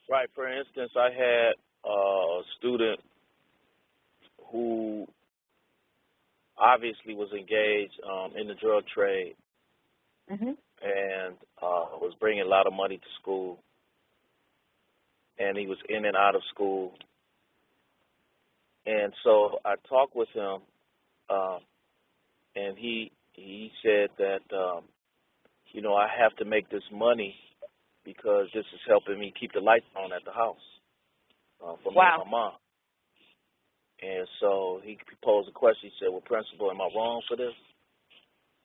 Right. For instance, I had a student who obviously was engaged in the drug trade Mhm. and was bringing a lot of money to school, and he was in and out of school. And so I talked with him, um, and he said that I have to make this money because this is helping me keep the lights on at the house for me and Wow. my mom. And so he posed a question. He said, "Well, principal, am I wrong for this?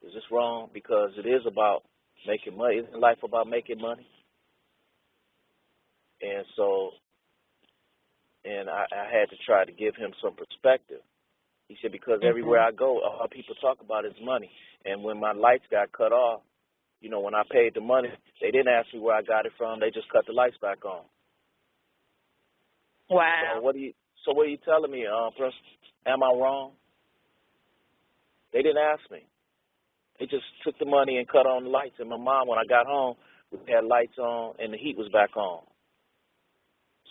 Is this wrong? Because it is about making money. Isn't life about making money?" And so, and I had to try to give him some perspective. He said, because everywhere Mhm. I go, all people talk about is money. And when my lights got cut off, when I paid the money, they didn't ask me where I got it from. They just cut the lights back on. So Wow. what are you telling me, Prince? Am I wrong? They didn't ask me. They just took the money and cut on the lights. And my mom, when I got home, we had lights on and the heat was back on.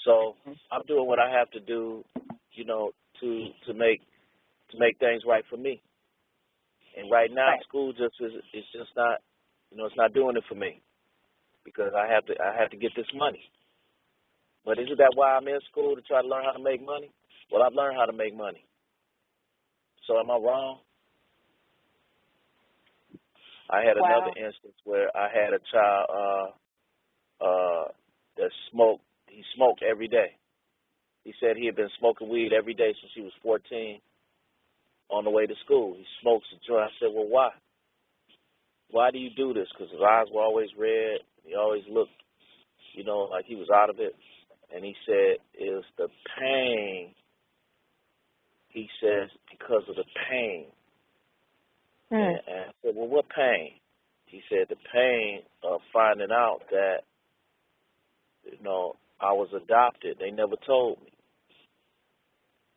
So I'm doing what I have to do, to make things right for me. And right now, Right. school it's just not, it's not doing it for me because I have to get this money. But isn't that why I'm in school, to try to learn how to make money? Well, I've learned how to make money. So am I wrong? I had another Wow. instance where I had a child that smoked. He smoked every day. He said he had been smoking weed every day since he was 14 on the way to school. He smokes a joint. I said, well, why? Why do you do this? Because his eyes were always red. He always looked, like he was out of it. And he said, it's the pain. He says, because of the pain. Hmm. And I said, well, what pain? He said, the pain of finding out that, I was adopted. They never told me.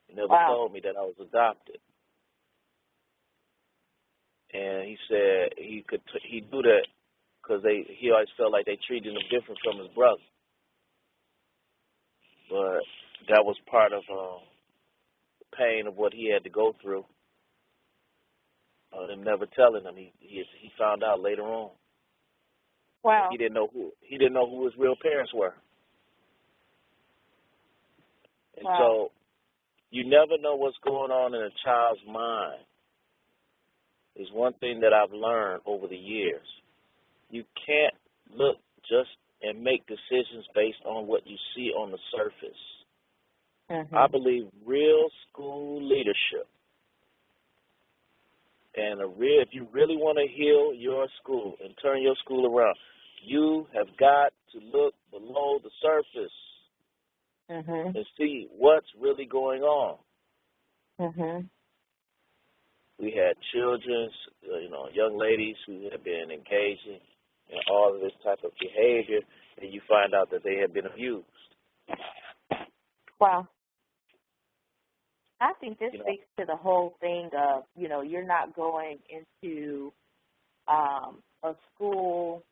They never Wow. told me that I was adopted. And he said he do that because he always felt like they treated him different from his brother. But that was part of the pain of what he had to go through. Them never telling him. He found out later on. And Wow. he didn't know who his real parents were. And Wow. so you never know what's going on in a child's mind. Is one thing that I've learned over the years. You can't look just and make decisions based on what you see on the surface. I Mhm. believe real school leadership and if you really want to heal your school and turn your school around, you have got to look below the surface Mhm. and see what's really going on. Mhm. We had children, young ladies who have been engaging in all of this type of behavior, and you find out that they have been abused. Wow. I think this You know, speaks to the whole thing of, you're not going into a school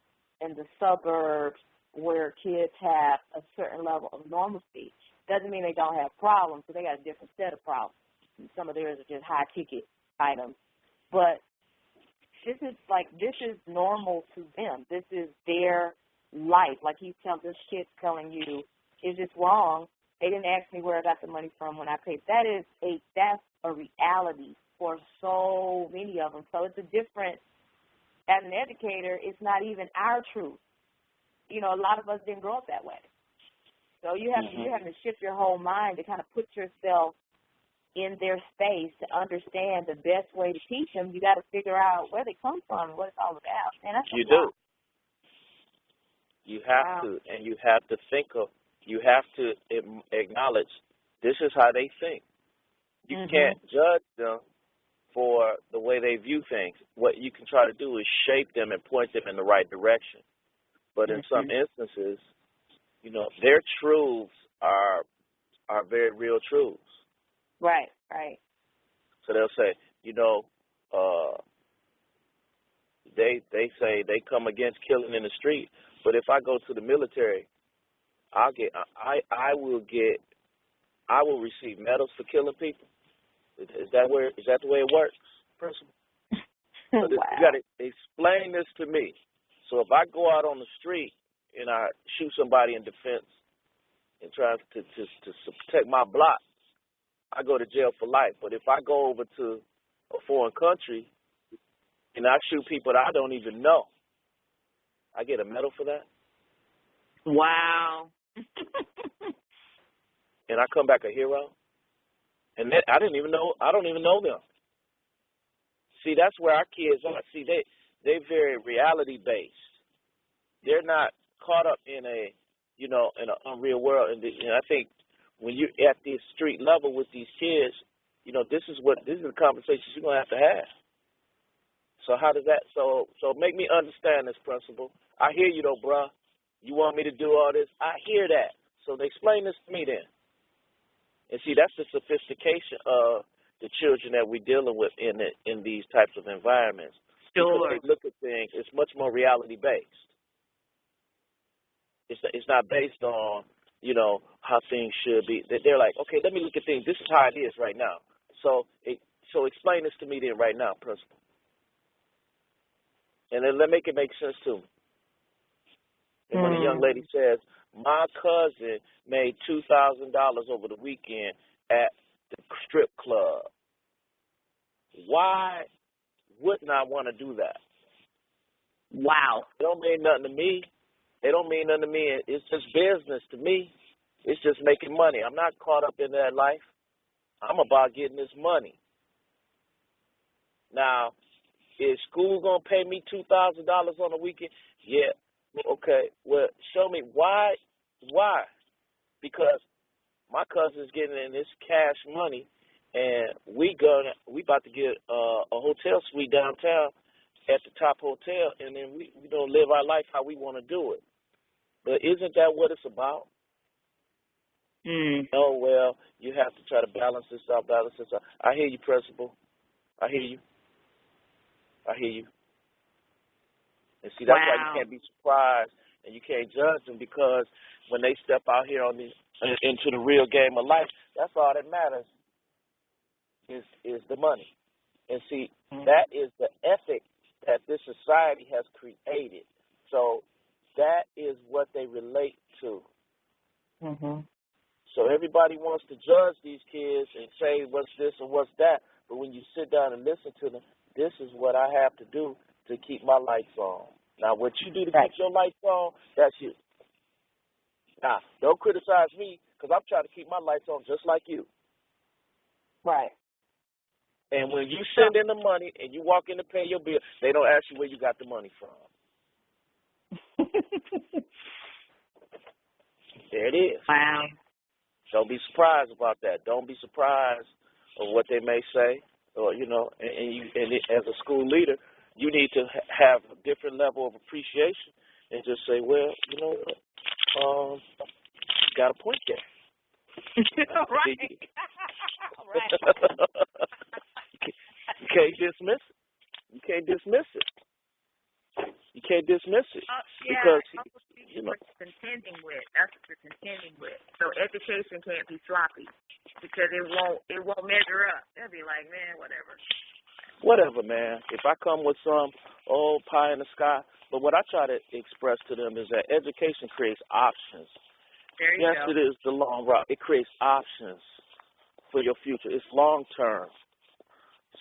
in the suburbs where kids have a certain level of normalcy. Doesn't mean they don't have problems, but they got a different set of problems. And some of theirs are just high ticket items. But this is normal to them. This is their life. Like this kid's telling you, is this wrong? They didn't ask me where I got the money from when I paid. That's a reality for so many of them. So it's as an educator, it's not even our truth. A lot of us didn't grow up that way. So you're having to shift your whole mind to kind of put yourself in their space to understand the best way to teach them. You got to figure out where they come from and what it's all about. And that's you a do. lot. You have Wow. to, and you have to you have to acknowledge this is how they think. You can't judge them for the way they view things. What you can try to do is shape them and point them in the right direction. But in some instances, their truths are very real truths. Right, right. So they'll say, they say they come against killing in the street, but if I go to the military, I will receive medals for killing people. Is that the way it works, Principal? So you got to explain this to me. So if I go out on the street and I shoot somebody in defense and try to protect my block, I go to jail for life. But if I go over to a foreign country and I shoot people that I don't even know, I get a medal for that. Wow. And I come back a hero. And then I don't even know them. See, that's where our kids are. See, they very reality based. They're not caught up in in an unreal world. And I think when you're at this street level with these kids, this is the conversations you're gonna have to have. So how does that? So make me understand this, Principal. I hear you though, bruh. You want me to do all this? I hear that. So they explain this to me then. And see, that's the sophistication of the children that we're dealing with in these types of environments. Sure. Because they look at things, it's much more reality based. It's not based on, how things should be. They're like, okay, let me look at things. This is how it is right now. So explain this to me then right now, Principal. And then make it make sense to me. And when a young lady says, my cousin made $2,000 over the weekend at the strip club, why wouldn't I want to do that? Wow. It don't mean nothing to me. It don't mean nothing to me. It's just business to me. It's just making money. I'm not caught up in that life. I'm about getting this money. Now, is school going to pay me $2,000 on the weekend? Yeah. Okay. Well, show me why. Why? Because my cousin's getting in this cash money, and we about to get a hotel suite downtown at the top hotel, and then we live our life how we want to do it. But isn't that what it's about? Oh, well, you have to try to balance this out. I hear you, Principal. I hear you. And see, that's why you can't be surprised and you can't judge them, because when they step out here into the real game of life, that's all that matters is the money. And see, that is the ethic that this society has created. So that is what they relate to. So everybody wants to judge these kids and say what's this and what's that, but when you sit down and listen to them, this is what I have to do to keep my lights on. Now, what you do to keep your lights on, that's you. Now, don't criticize me, because I'm trying to keep my lights on just like you. Right. And when you send in the money and you walk in to pay your bill, they don't ask you where you got the money from. There it is. Wow. Don't be surprised about that. Don't be surprised of what they may say, or and as a school leader, you need to have a different level of appreciation and just say, well, you know what, got a point there. Right. You can't dismiss it. You can't dismiss it. Because what you're contending with. That's what you're contending with. So education can't be sloppy, because it won't measure up. They'll be like, man, whatever. Whatever, man. If I come with some pie in the sky, but what I try to express to them is that education creates options. There you go. It is the long route. It creates options for your future. It's long term.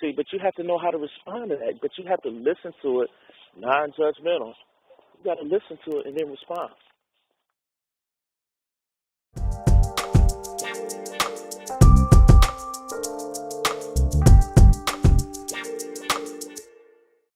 See, but you have to know how to respond to that. But you have to listen to it non-judgmental. You got to listen to it and then respond.